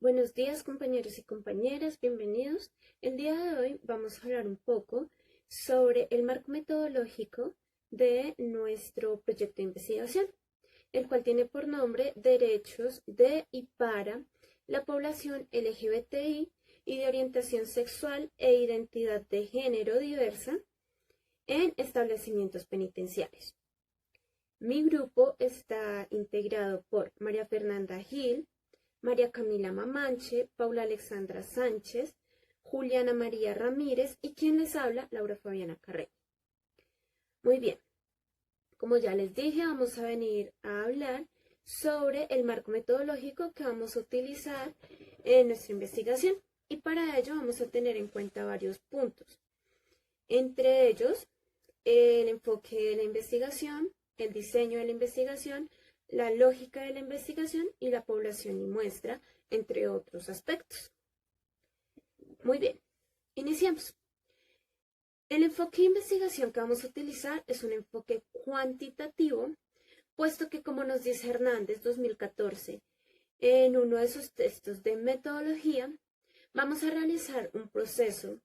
Buenos días compañeros y compañeras, bienvenidos. El día de hoy vamos a hablar un poco sobre el marco metodológico de nuestro proyecto de investigación, el cual tiene por nombre Derechos de y para la población LGBTI y de orientación sexual e identidad de género diversa en establecimientos penitenciarios. Mi grupo está integrado por María Fernanda Gil, María Camila Mamanche, Paula Alexandra Sánchez, Juliana María Ramírez y quien les habla, Laura Fabiana Carreño. Muy bien, como ya les dije, vamos a venir a hablar sobre el marco metodológico que vamos a utilizar en nuestra investigación y para ello vamos a tener en cuenta varios puntos. Entre ellos, el enfoque de la investigación, el diseño de la investigación, la lógica de la investigación y la población y muestra, entre otros aspectos. Muy bien, iniciamos. El enfoque de investigación que vamos a utilizar es un enfoque cuantitativo, puesto que, como nos dice Hernández 2014, en uno de sus textos de metodología, vamos a realizar un proceso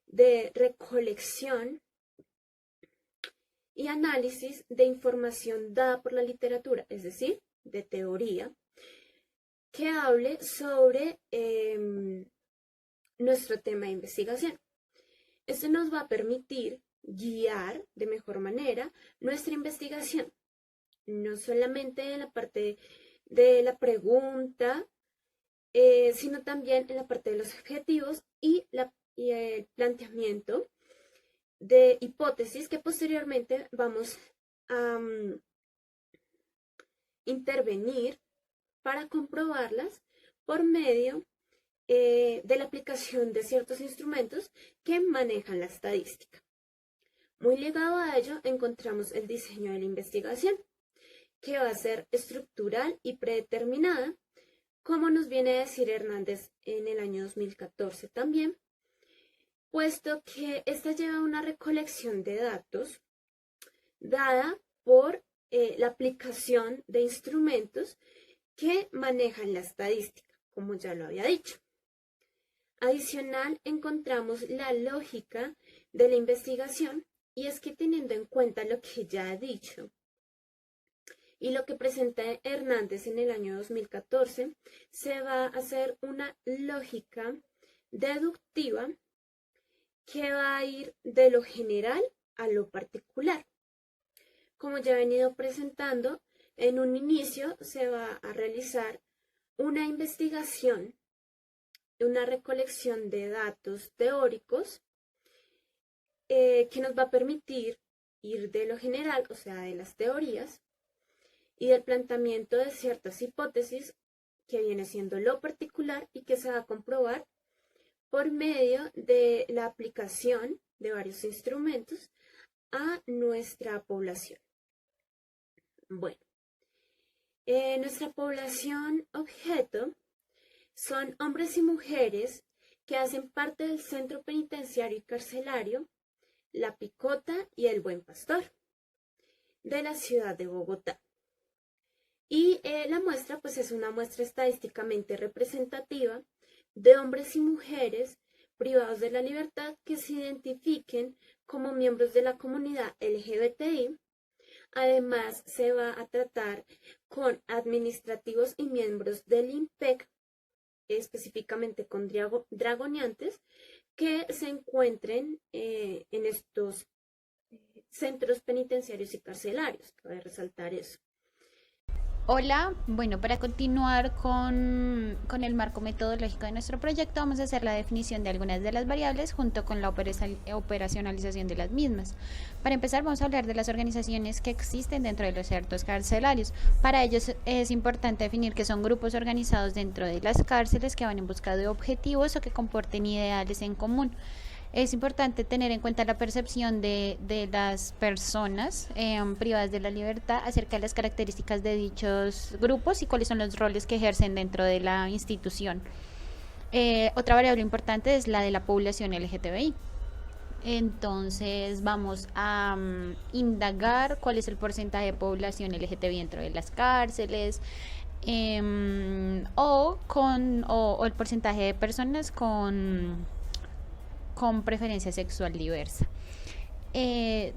de recolección y análisis de información dada por la literatura, es decir, de teoría, que hable sobre nuestro tema de investigación. Esto nos va a permitir guiar de mejor manera nuestra investigación, no solamente en la parte de la pregunta, sino también en la parte de los objetivos y el planteamiento de hipótesis que posteriormente vamos a intervenir para comprobarlas por medio de la aplicación de ciertos instrumentos que manejan la estadística. Muy ligado a ello encontramos el diseño de la investigación, que va a ser estructural y predeterminada, como nos viene a decir Hernández en el año 2014 también, puesto que esta lleva una recolección de datos dada por la aplicación de instrumentos que manejan la estadística, como ya lo había dicho. Adicional, encontramos la lógica de la investigación, y es que teniendo en cuenta lo que ya he dicho y lo que presenta Hernández en el año 2014, se va a hacer una lógica deductiva que va a ir de lo general a lo particular. Como ya he venido presentando, en un inicio se va a realizar una investigación, una recolección de datos teóricos que nos va a permitir ir de lo general, o sea, de las teorías, y del planteamiento de ciertas hipótesis que viene siendo lo particular y que se va a comprobar por medio de la aplicación de varios instrumentos a nuestra población. Bueno, nuestra población objeto son hombres y mujeres que hacen parte del centro penitenciario y carcelario La Picota y El Buen Pastor de la ciudad de Bogotá. Y la muestra pues es una muestra estadísticamente representativa de hombres y mujeres privados de la libertad que se identifiquen como miembros de la comunidad LGBTI. Además, se va a tratar con administrativos y miembros del IMPEC, específicamente con dragoneantes, que se encuentren en estos centros penitenciarios y carcelarios. Cabe resaltar eso. Hola, bueno, para continuar con el marco metodológico de nuestro proyecto, vamos a hacer la definición de algunas de las variables junto con la operacionalización de las mismas. Para empezar, vamos a hablar de las organizaciones que existen dentro de los centros carcelarios. Para ello es importante definir que son grupos organizados dentro de las cárceles que van en busca de objetivos o que comporten ideales en común. Es importante tener en cuenta la percepción de las personas privadas de la libertad acerca de las características de dichos grupos y cuáles son los roles que ejercen dentro de la institución. Otra variable importante es la de la población LGTBI. Entonces vamos a indagar cuál es el porcentaje de población LGTBI dentro de las cárceles, o el porcentaje de personas con preferencia sexual diversa.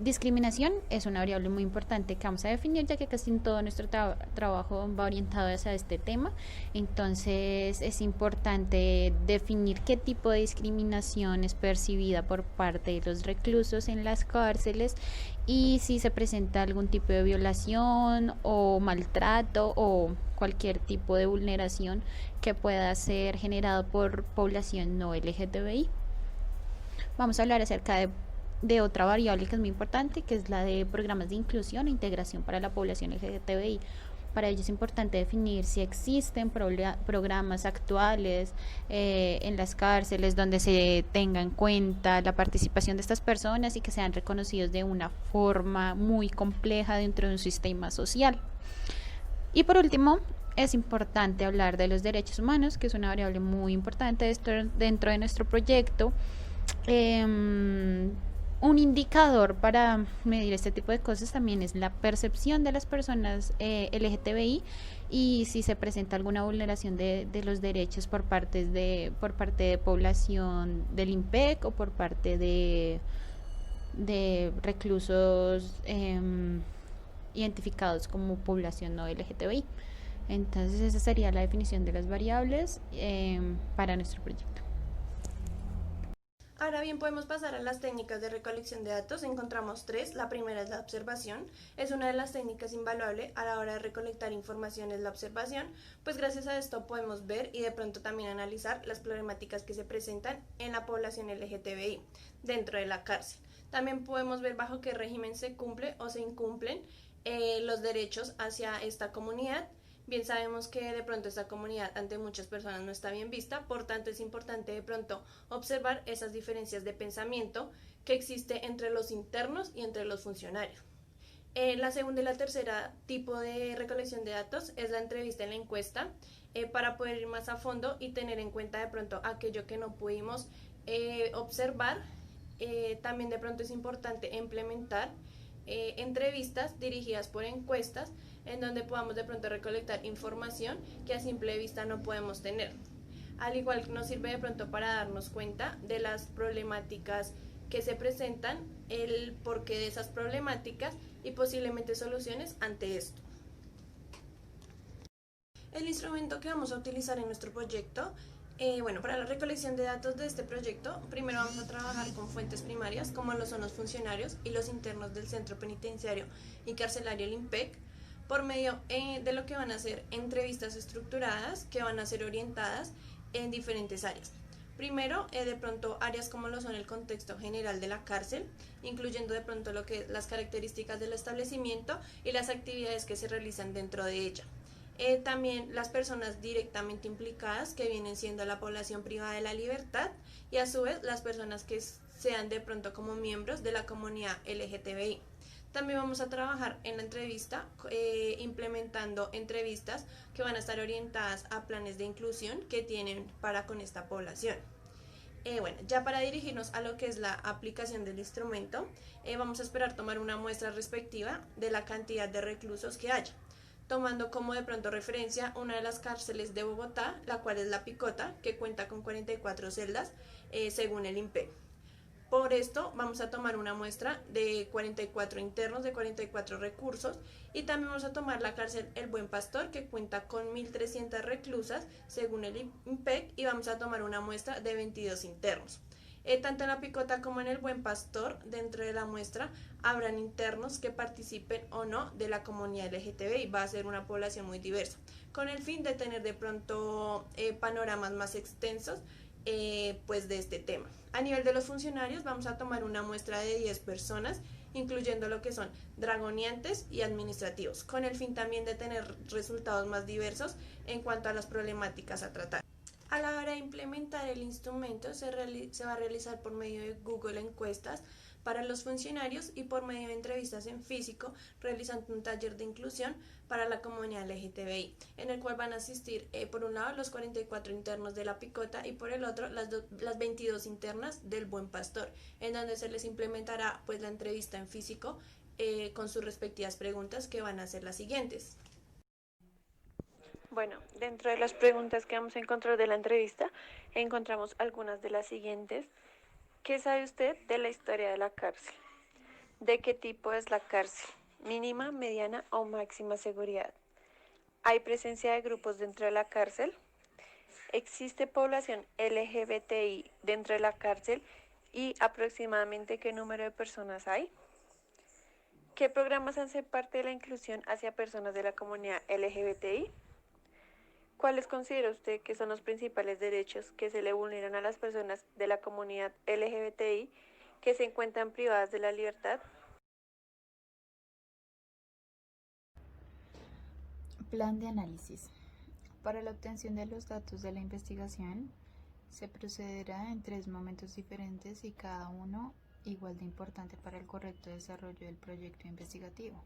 Discriminación es una variable muy importante que vamos a definir, ya que casi todo nuestro trabajo va orientado hacia este tema. Entonces es importante definir qué tipo de discriminación es percibida por parte de los reclusos en las cárceles y si se presenta algún tipo de violación o maltrato o cualquier tipo de vulneración que pueda ser generado por población no LGTBI. Vamos a hablar acerca de otra variable que es muy importante, que es la de programas de inclusión e integración para la población LGTBI. Para ello es importante definir si existen programas actuales en las cárceles donde se tenga en cuenta la participación de estas personas y que sean reconocidos de una forma muy compleja dentro de un sistema social. Y por último, es importante hablar de los derechos humanos, que es una variable muy importante dentro de nuestro proyecto. Un indicador para medir este tipo de cosas también es la percepción de las personas LGTBI y si se presenta alguna vulneración de los derechos por parte de población del IMPEC o por parte de reclusos identificados como población no LGTBI. Entonces esa sería la definición de las variables para nuestro proyecto. Ahora bien, podemos pasar a las técnicas de recolección de datos. Encontramos tres. La primera es la observación. Es una de las técnicas invaluables a la hora de recolectar información, es la observación, pues gracias a esto podemos ver y de pronto también analizar las problemáticas que se presentan en la población LGTBI dentro de la cárcel. También podemos ver bajo qué régimen se cumple o se incumplen los derechos hacia esta comunidad. Bien sabemos que de pronto esta comunidad ante muchas personas no está bien vista, por tanto es importante de pronto observar esas diferencias de pensamiento que existe entre los internos y entre los funcionarios. La segunda y la tercera tipo de recolección de datos es la entrevista en la encuesta, para poder ir más a fondo y tener en cuenta de pronto aquello que no pudimos observar. También de pronto es importante implementar entrevistas dirigidas por encuestas en donde podamos de pronto recolectar información que a simple vista no podemos tener. Al igual nos sirve de pronto para darnos cuenta de las problemáticas que se presentan, el porqué de esas problemáticas y posiblemente soluciones ante esto. El instrumento que vamos a utilizar en nuestro proyecto, para la recolección de datos de este proyecto, primero vamos a trabajar con fuentes primarias, como lo son los funcionarios y los internos del Centro Penitenciario y Carcelario el IMPEC, por medio de lo que van a ser entrevistas estructuradas, que van a ser orientadas en diferentes áreas. Primero, de pronto, áreas como lo son el contexto general de la cárcel, incluyendo de pronto lo que las características del establecimiento y las actividades que se realizan dentro de ella. También las personas directamente implicadas, que vienen siendo la población privada de la libertad, y a su vez las personas que sean de pronto como miembros de la comunidad LGTBI. También vamos a trabajar en la entrevista, implementando entrevistas que van a estar orientadas a planes de inclusión que tienen para con esta población. Ya para dirigirnos a lo que es la aplicación del instrumento, vamos a esperar tomar una muestra respectiva de la cantidad de reclusos que haya, tomando como de pronto referencia una de las cárceles de Bogotá, la cual es La Picota, que cuenta con 44 celdas según el IMPEC. Por esto vamos a tomar una muestra de 44 internos, de 44 recursos, y también vamos a tomar la cárcel El Buen Pastor, que cuenta con 1.300 reclusas según el IMPEC, y vamos a tomar una muestra de 22 internos. Tanto en La Picota como en El Buen Pastor, dentro de la muestra habrán internos que participen o no de la comunidad LGTBI. Va a ser una población muy diversa, con el fin de tener de pronto panoramas más extensos pues de este tema. A nivel de los funcionarios vamos a tomar una muestra de 10 personas, incluyendo lo que son dragoniantes y administrativos, con el fin también de tener resultados más diversos en cuanto a las problemáticas a tratar. A la hora de implementar el instrumento se va a realizar por medio de Google Encuestas para los funcionarios y por medio de entrevistas en físico, realizando un taller de inclusión para la comunidad LGTBI, en el cual van a asistir por un lado los 44 internos de La Picota y por el otro las 22 internas del Buen Pastor, en donde se les implementará pues la entrevista en físico con sus respectivas preguntas, que van a ser las siguientes. Bueno, dentro de las preguntas que vamos a encontrar de la entrevista, encontramos algunas de las siguientes. ¿Qué sabe usted de la historia de la cárcel? ¿De qué tipo es la cárcel? ¿Mínima, mediana o máxima seguridad? ¿Hay presencia de grupos dentro de la cárcel? ¿Existe población LGBTI dentro de la cárcel y aproximadamente qué número de personas hay? ¿Qué programas hacen parte de la inclusión hacia personas de la comunidad LGBTI? ¿Cuáles considera usted que son los principales derechos que se le vulneran a las personas de la comunidad LGBTI que se encuentran privadas de la libertad? Plan de análisis. Para la obtención de los datos de la investigación, se procederá en 3 momentos diferentes y cada uno igual de importante para el correcto desarrollo del proyecto investigativo.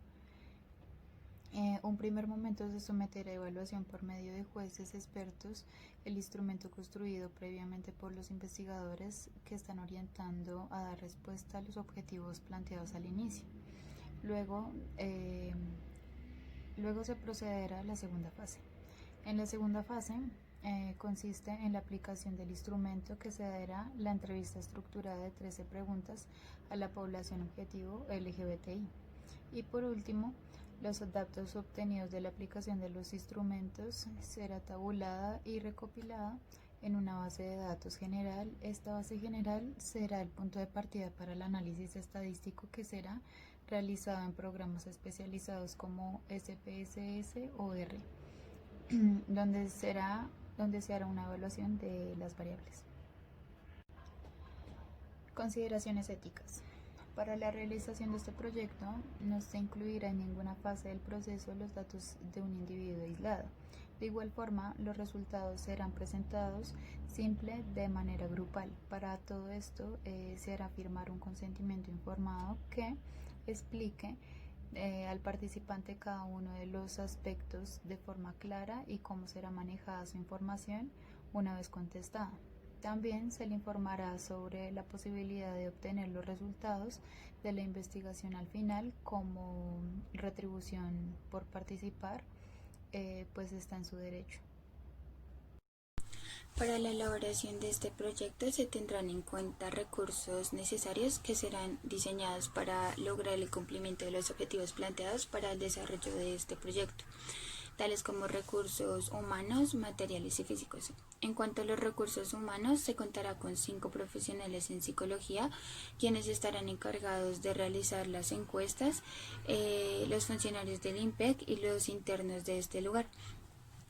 Un primer momento se someterá a evaluación por medio de jueces expertos el instrumento construido previamente por los investigadores que están orientando a dar respuesta a los objetivos planteados al inicio. Luego se procederá a la segunda fase. En la segunda fase consiste en la aplicación del instrumento que se dará la entrevista estructurada de 13 preguntas a la población objetivo LGBTI. Y por último, los datos obtenidos de la aplicación de los instrumentos será tabulada y recopilada en una base de datos general. Esta base general será el punto de partida para el análisis estadístico que será realizado en programas especializados como SPSS o R, donde se hará una evaluación de las variables. Consideraciones éticas. Para la realización de este proyecto no se incluirá en ninguna fase del proceso los datos de un individuo aislado. De igual forma, los resultados serán presentados simple de manera grupal. Para todo esto se hará firmar un consentimiento informado que explique al participante cada uno de los aspectos de forma clara y cómo será manejada su información una vez contestada. También se le informará sobre la posibilidad de obtener los resultados de la investigación al final como retribución por participar, pues está en su derecho. Para la elaboración de este proyecto se tendrán en cuenta recursos necesarios que serán diseñados para lograr el cumplimiento de los objetivos planteados para el desarrollo de este proyecto, tales como recursos humanos, materiales y físicos. En cuanto a los recursos humanos, se contará con 5 profesionales en psicología, quienes estarán encargados de realizar las encuestas, los funcionarios del IMPEC y los internos de este lugar.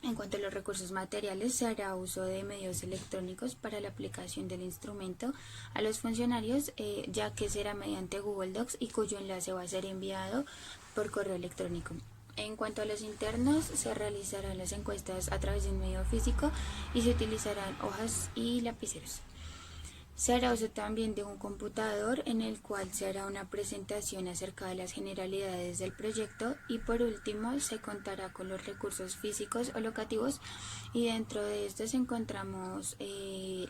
En cuanto a los recursos materiales, se hará uso de medios electrónicos para la aplicación del instrumento a los funcionarios, ya que será mediante Google Docs y cuyo enlace va a ser enviado por correo electrónico. En cuanto a los internos, se realizarán las encuestas a través de un medio físico y se utilizarán hojas y lapiceros. Se hará uso también de un computador en el cual se hará una presentación acerca de las generalidades del proyecto y por último se contará con los recursos físicos o locativos y dentro de estos encontramos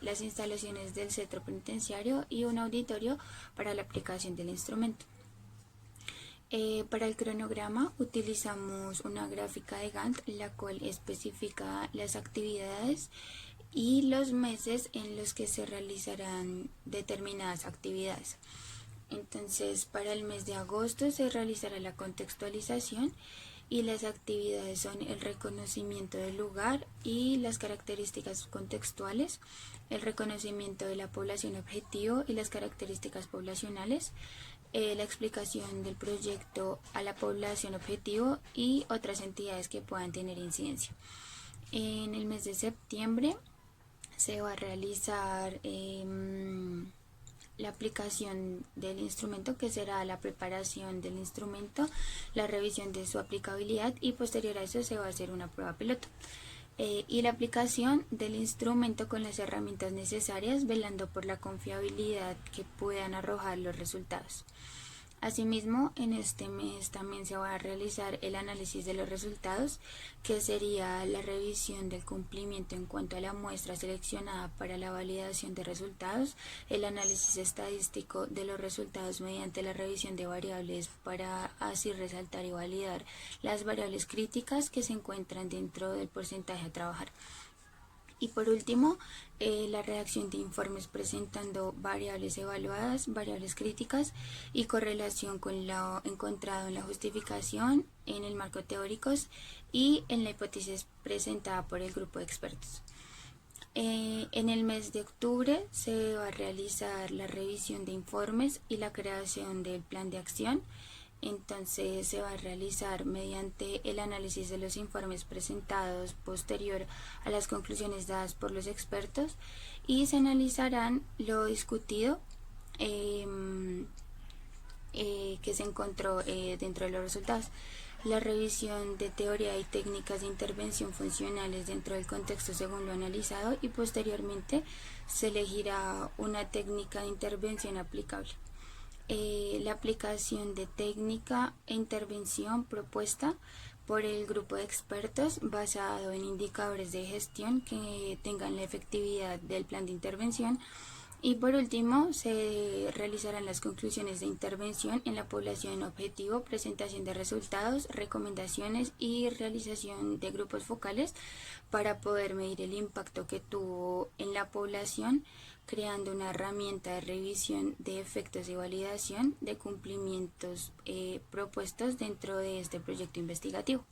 las instalaciones del centro penitenciario y un auditorio para la aplicación del instrumento. Para el cronograma utilizamos una gráfica de Gantt, la cual especifica las actividades y los meses en los que se realizarán determinadas actividades. Entonces, para el mes de agosto se realizará la contextualización y las actividades son el reconocimiento del lugar y las características contextuales, el reconocimiento de la población objetivo y las características poblacionales, la explicación del proyecto a la población objetivo y otras entidades que puedan tener incidencia. En el mes de septiembre se va a realizar la aplicación del instrumento, que será la preparación del instrumento, la revisión de su aplicabilidad y posterior a eso se va a hacer una prueba piloto. Y la aplicación del instrumento con las herramientas necesarias, velando por la confiabilidad que puedan arrojar los resultados. Asimismo, en este mes también se va a realizar el análisis de los resultados, que sería la revisión del cumplimiento en cuanto a la muestra seleccionada para la validación de resultados, el análisis estadístico de los resultados mediante la revisión de variables para así resaltar y validar las variables críticas que se encuentran dentro del porcentaje a trabajar. Y por último, la redacción de informes presentando variables evaluadas, variables críticas y correlación con lo encontrado en la justificación, en el marco teóricos y en la hipótesis presentada por el grupo de expertos. En el mes de octubre se va a realizar la revisión de informes y la creación del plan de acción. Entonces se va a realizar mediante el análisis de los informes presentados posterior a las conclusiones dadas por los expertos y se analizarán lo discutido que se encontró dentro de los resultados. La revisión de teoría y técnicas de intervención funcionales dentro del contexto según lo analizado y posteriormente se elegirá una técnica de intervención aplicable. La aplicación de técnica e intervención propuesta por el grupo de expertos basado en indicadores de gestión que tengan la efectividad del plan de intervención. Y por último, se realizarán las conclusiones de intervención en la población objetivo, presentación de resultados, recomendaciones y realización de grupos focales para poder medir el impacto que tuvo en la población, creando una herramienta de revisión de efectos y validación de cumplimientos propuestos dentro de este proyecto investigativo.